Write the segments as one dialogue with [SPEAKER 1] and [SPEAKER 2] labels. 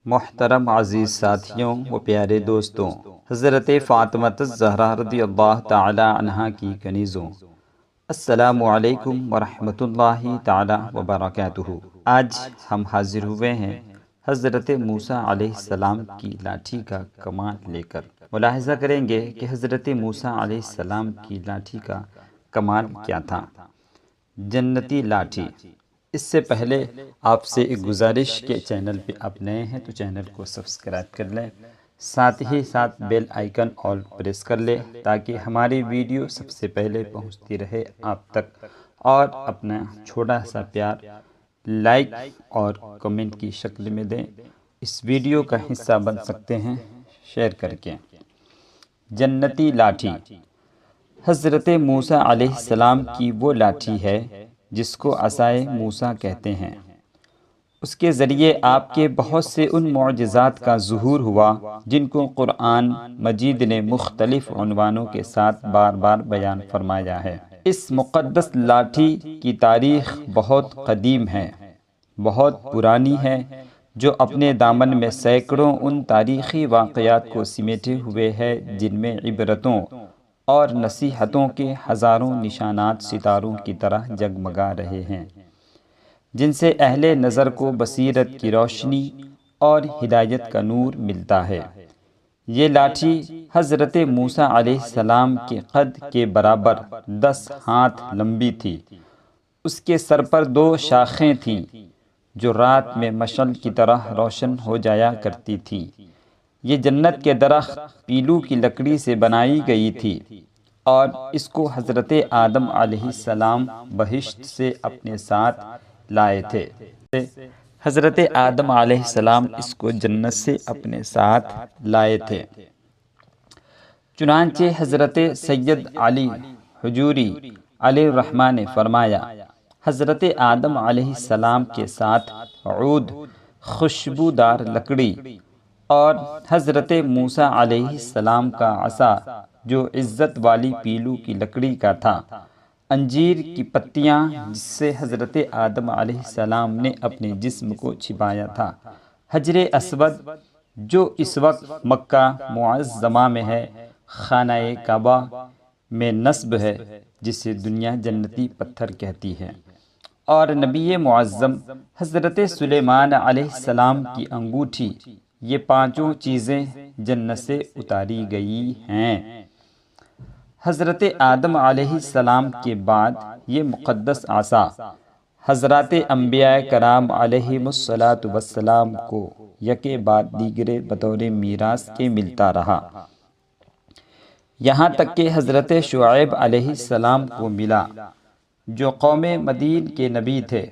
[SPEAKER 1] محترم عزیز ساتھیوں و پیارے دوستوں، حضرت فاطمہ الزہرا رضی اللہ تعالی عنہا کی کنیزوں، السلام علیکم ورحمۃ اللہ تعالی وبرکاتہ۔ آج ہم حاضر ہوئے ہیں حضرت موسیٰ علیہ السلام کی لاٹھی کا کمال لے کر۔ ملاحظہ کریں گے کہ حضرت موسیٰ علیہ السلام کی لاٹھی کا کمال کیا تھا؟ جنتی لاٹھی۔ اس سے پہلے آپ سے ایک گزارش کہ چینل پہ آپ نئے ہیں تو چینل کو سبسکرائب کر لیں، ساتھ ہی ساتھ بیل آئیکن آل پریس کر لیں تاکہ ہماری ویڈیو سب سے پہلے پہنچتی رہے آپ تک، اور اپنا چھوٹا سا پیار لائک اور کمنٹ کی شکل میں دیں۔ اس ویڈیو کا حصہ بن سکتے ہیں شیئر کر کے۔ جنتی لاٹھی حضرت موسیٰ علیہ السلام کی وہ لاٹھی ہے جس کو عصائے موسیٰ کہتے ہیں۔ اس کے ذریعے آپ کے بہت سے ان معجزات کا ظہور ہوا جن کو قرآن مجید نے مختلف عنوانوں کے ساتھ بار بار بیان فرمایا ہے۔ اس مقدس لاٹھی کی تاریخ بہت قدیم ہے، بہت پرانی ہے، جو اپنے دامن میں سینکڑوں ان تاریخی واقعات کو سمیٹے ہوئے ہے جن میں عبرتوں اور نصیحتوں کے ہزاروں نشانات ستاروں کی طرح جگمگا رہے ہیں، جن سے اہل نظر کو بصیرت کی روشنی اور ہدایت کا نور ملتا ہے۔ یہ لاٹھی حضرت موسیٰ علیہ السلام کے قد کے برابر 10 ہاتھ لمبی تھی۔ اس کے سر پر 2 شاخیں تھیں جو رات میں مشعل کی طرح روشن ہو جایا کرتی تھی۔ یہ جنت کے درخت پیلو کی لکڑی سے بنائی گئی تھی، اور اس کو حضرت آدم علیہ السلام بہشت سے اپنے ساتھ لائے تھے۔ حضرت آدم علیہ السلام اس کو جنت سے اپنے ساتھ لائے تھے۔ چنانچہ حضرت سید علی حجوری علیہ الرحمہ نے فرمایا، حضرت آدم علیہ السلام کے ساتھ عود خوشبودار لکڑی، اور حضرت موسیٰ علیہ السلام کا عصا جو عزت والی پیلو کی لکڑی کا تھا، انجیر کی پتیاں جس سے حضرت آدم علیہ السلام نے اپنے جسم کو چھپایا تھا، حجر اسود جو اس وقت مکہ معظمہ میں ہے، خانہ کعبہ میں نصب ہے جسے دنیا جنتی پتھر کہتی ہے، اور نبی معظم حضرت سلیمان علیہ السلام کی انگوٹھی، یہ 5 چیزیں جنت سے اتاری گئی ہیں۔ حضرت آدم علیہ السلام کے بعد یہ مقدس عصا حضرات انبیاء کرام علیہم السلام کو یکے بعد دیگرے بطور میراث کے ملتا رہا، یہاں تک کہ حضرت شعیب علیہ السلام کو ملا جو قوم مدین کے نبی تھے۔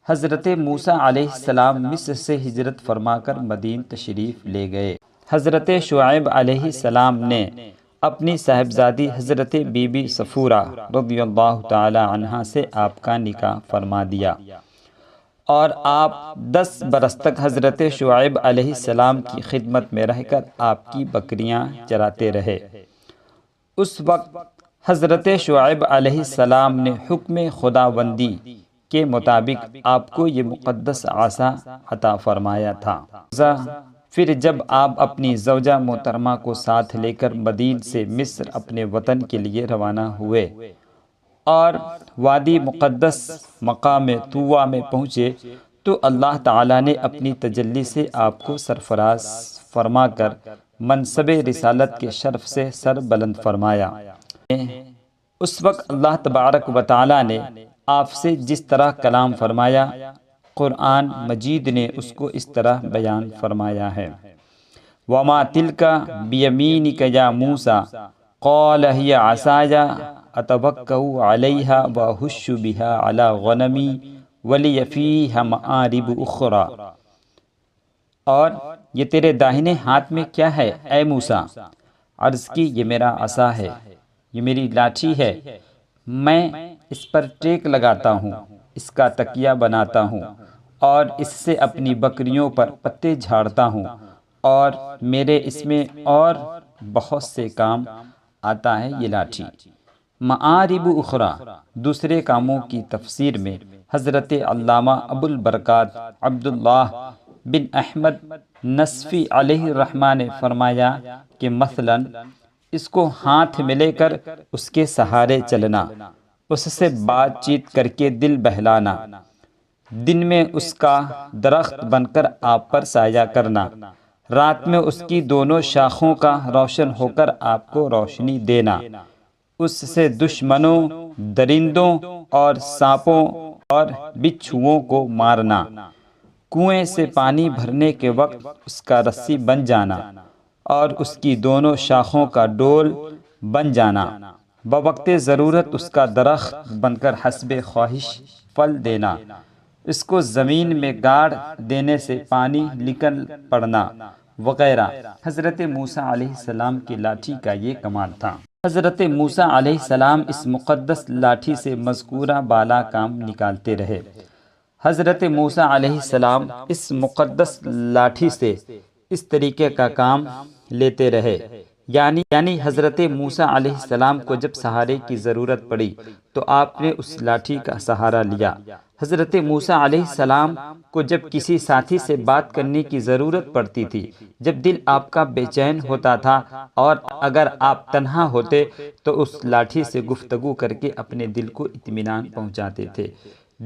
[SPEAKER 1] حضرت موسیٰ علیہ السلام مصر سے ہجرت فرما کر مدین تشریف لے گئے۔ حضرت شعیب علیہ السلام نے اپنی صاحبزادی حضرت بی بی صفورہ رضی اللہ تعالی عنہا سے آپ کا نکاح فرما دیا، اور آپ 10 برس تک حضرت شعیب علیہ السلام کی خدمت میں رہ کر آپ کی بکریاں چراتے رہے۔ اس وقت حضرت شعیب علیہ السلام نے حکم خداوندی کے مطابق آپ کو یہ مقدس عصا عطا فرمایا تھا۔ پھر جب آپ اپنی زوجہ محترمہ کو ساتھ لے کر مدین سے مصر اپنے وطن کے لیے روانہ ہوئے اور وادی مقدس مقام طویٰ میں پہنچے تو اللہ تعالیٰ نے اپنی تجلی سے آپ کو سرفراز فرما کر منصب رسالت کے شرف سے سر بلند فرمایا۔ اس وقت اللہ تبارک و تعالیٰ نے آپ سے جس طرح کلام فرمایا، قرآن مجید نے اس کو اس طرح بیان فرمایا ہے۔ وَمَا تِلْكَ بِيَمِينِكَ يَا مُوسَىٰ قَالَ هِيَ عَصَايَ أَتَوَكَّأُ عَلَيْهَا وَأَهُشُّ بِهَا عَلَىٰ غَنَمِي وَلِيَ فِيهَا مَآرِبُ أُخْرَىٰ۔ اور یہ تیرے داہنے ہاتھ میں کیا ہے اے موسیٰ؟ عرض کی، یہ میرا عصا ہے، یہ میری لاٹھی ہے، میں اس پر ٹیک لگاتا ہوں، اس کا تکیہ بناتا ہوں، اور اس سے اپنی بکریوں پر پتے جھاڑتا ہوں، اور میرے اس میں اور بہت سے کام آتا ہے یہ لاٹھی۔ معارب اخرى، دوسرے کاموں کی تفسیر میں حضرت علامہ ابو البرکات عبداللہ بن احمد نصفی علیہ الرحمہ نے فرمایا کہ مثلاً اس کو ہاتھ میں لے کر اس کے سہارے چلنا، اس سے بات چیت کر کے دل بہلانا، دن میں اس کا درخت بن کر آپ پر سایہ کرنا، رات میں اس کی دونوں شاخوں کا روشن ہو کر آپ کو روشنی دینا، اس سے دشمنوں، درندوں اور سانپوں اور بچھوؤں کو مارنا، کنویں سے پانی بھرنے کے وقت اس کا رسی بن جانا اور اس کی دونوں شاخوں کا ڈول بن جانا، بوقت ضرورت اس کا درخت بن کر حسب خواہش پھل دینا، اس کو زمین میں گاڑ دینے سے پانی نکل پڑنا وغیرہ۔ حضرت موسیٰ علیہ السلام کی لاٹھی کا یہ کمال تھا۔ حضرت موسیٰ علیہ السلام اس مقدس لاٹھی سے مذکورہ بالا کام نکالتے رہے۔ حضرت موسیٰ علیہ السلام اس مقدس لاٹھی سے اس طریقے کا کام لیتے رہے، یعنی حضرت موسیٰ علیہ السلام کو جب سہارے کی ضرورت پڑی تو آپ نے اس لاٹھی کا سہارا لیا۔ حضرت موسیٰ علیہ السلام کو جب کسی ساتھی سے بات کرنے کی ضرورت پڑتی تھی، جب دل آپ کا بے چین ہوتا تھا اور اگر آپ تنہا ہوتے تو اس لاٹھی سے گفتگو کر کے اپنے دل کو اطمینان پہنچاتے تھے۔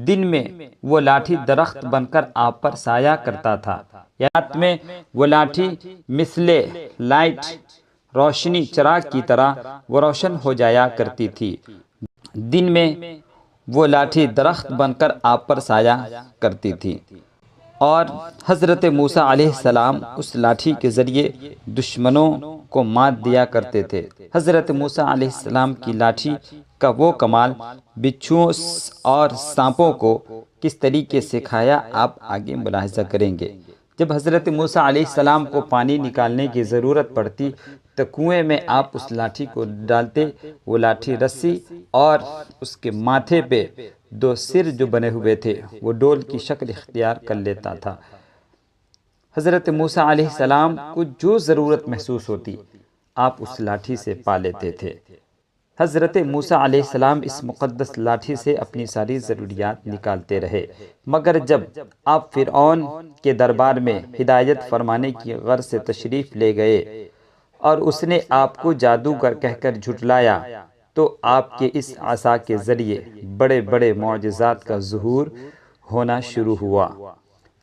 [SPEAKER 1] دن میں وہ لاٹھی درخت بن کر آپ پر سایہ کرتا تھا، رات میں وہ لاٹھی مثل لائٹ، روشنی چراغ کی طرح وہ روشن ہو جایا کرتی تھی۔ دن میں وہ لاٹھی درخت بن کر آپ پر سایہ کرتی تھی اور حضرت موسیٰ علیہ السلام اس لاٹھی کے ذریعے دشمنوں کو مات دیا کرتے تھے۔ حضرت موسیٰ علیہ السلام کی لاٹھی کا وہ کمال بچھوؤں اور سانپوں کو کس طریقے سے کھایا آپ آگے ملاحظہ کریں گے۔ جب حضرت موسیٰ علیہ السلام کو پانی نکالنے کی ضرورت پڑتی تو کنویں میں آپ اس لاٹھی کو ڈالتے، وہ لاٹھی رسی اور اس کے ماتھے پہ دو سر جو بنے ہوئے تھے وہ ڈول کی شکل اختیار کر لیتا تھا۔ حضرت موسیٰ علیہ السلام کو جو ضرورت محسوس ہوتی آپ اس لاٹھی سے پا لیتے تھے۔ حضرت موسیٰ علیہ السلام اس مقدس لاٹھی سے اپنی ساری ضروریات نکالتے رہے، مگر جب آپ فرعون کے دربار میں ہدایت فرمانے کی غرض سے تشریف لے گئے اور اس نے آپ کو جادوگر کہہ کر جھٹلایا تو آپ کے اس عصا کے ذریعے بڑے بڑے معجزات کا ظہور ہونا شروع ہوا،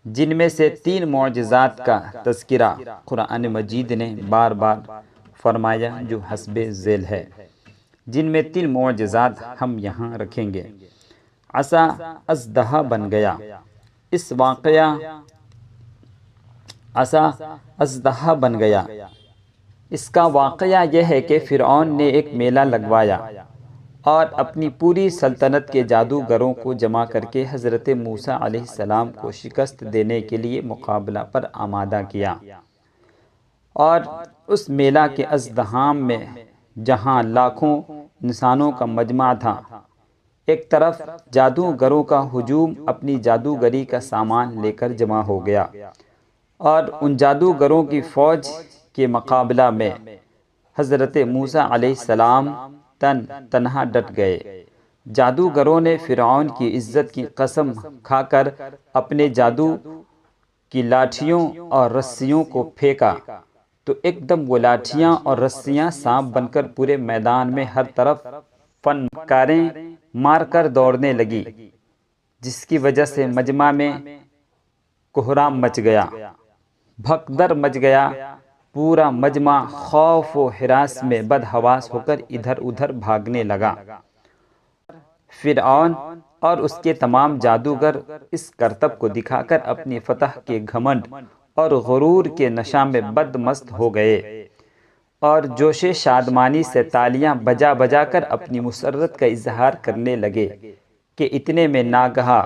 [SPEAKER 1] جن میں سے 3 معجزات کا تذکرہ قرآن مجید نے بار بار فرمایا جو حسب ذیل ہے، جن میں 3 معجزات ہم یہاں رکھیں گے۔ عصا اژدہا بن گیا۔ اس واقعہ عصا اژدہا بن گیا، اس کا واقعہ یہ ہے کہ فرعون نے ایک میلہ لگوایا اور اپنی پوری سلطنت کے جادوگروں کو جمع کر کے حضرت موسیٰ علیہ السلام کو شکست دینے کے لیے مقابلہ پر آمادہ کیا، اور اس میلہ کے اژدہام میں جہاں لاکھوں انسانوں کا مجمع تھا، ایک طرف جادوگروں کا ہجوم اپنی جادوگری کا سامان لے کر جمع ہو گیا اور ان جادوگروں کی فوج کے مقابلہ میں حضرت موسیٰ علیہ السلام تنہا ڈٹ گئے۔ جادوگروں نے فرعون کی عزت کی قسم کھا کر اپنے جادو کی لاٹھیوں اور رسیوں کو پھینکا تو ایک دم وہ لاٹھیاں اور رسیاں سانپ بن کر پورے میدان میں ہر طرف فنکاریں مار کر دوڑنے لگی، جس کی وجہ سے مجمع میں کوہرام مچ گیا، بھگدڑ مچ گیا۔ پورا مجمع خوف و ہراس میں بدحواس ہو کر ادھر ادھر بھاگنے لگا۔ فرعون اور اس کے تمام جادوگر اس کرتب کو دکھا کر اپنی فتح کے گھمنڈ اور غرور کے نشہ میں بدمست ہو گئے اور جوش شادمانی سے تالیاں بجا بجا کر اپنی مسرت کا اظہار کرنے لگے کہ اتنے میں ناگہاں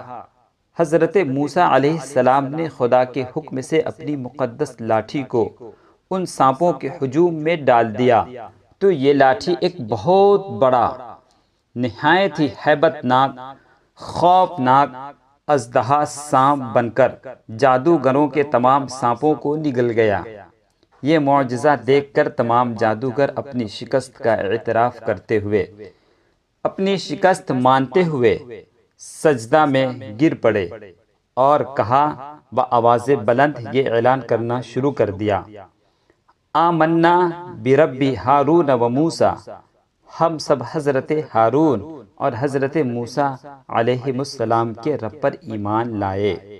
[SPEAKER 1] حضرت موسیٰ علیہ السلام نے خدا کے حکم سے اپنی مقدس لاٹھی کو ان سانپوں کے ہجوم میں ڈال دیا تو یہ لاٹھی ایک بہت بڑا، نہایت ہی ہیبت ناک، خوفناک اژدہا سانپ بن کر جادوگروں کے تمام سانپوں کو نگل گیا۔ یہ معجزہ دیکھ کر تمام جادوگر اپنی شکست کا اعتراف کرتے ہوئے، اپنی شکست مانتے ہوئے سجدہ میں گر پڑے اور کہا بآواز بلند یہ اعلان کرنا شروع کر دیا، آمنا برب ہارون و موسیٰ، ہم سب حضرت ہارون اور حضرت موسیٰ علیہ السلام کے رب پر ایمان لائے۔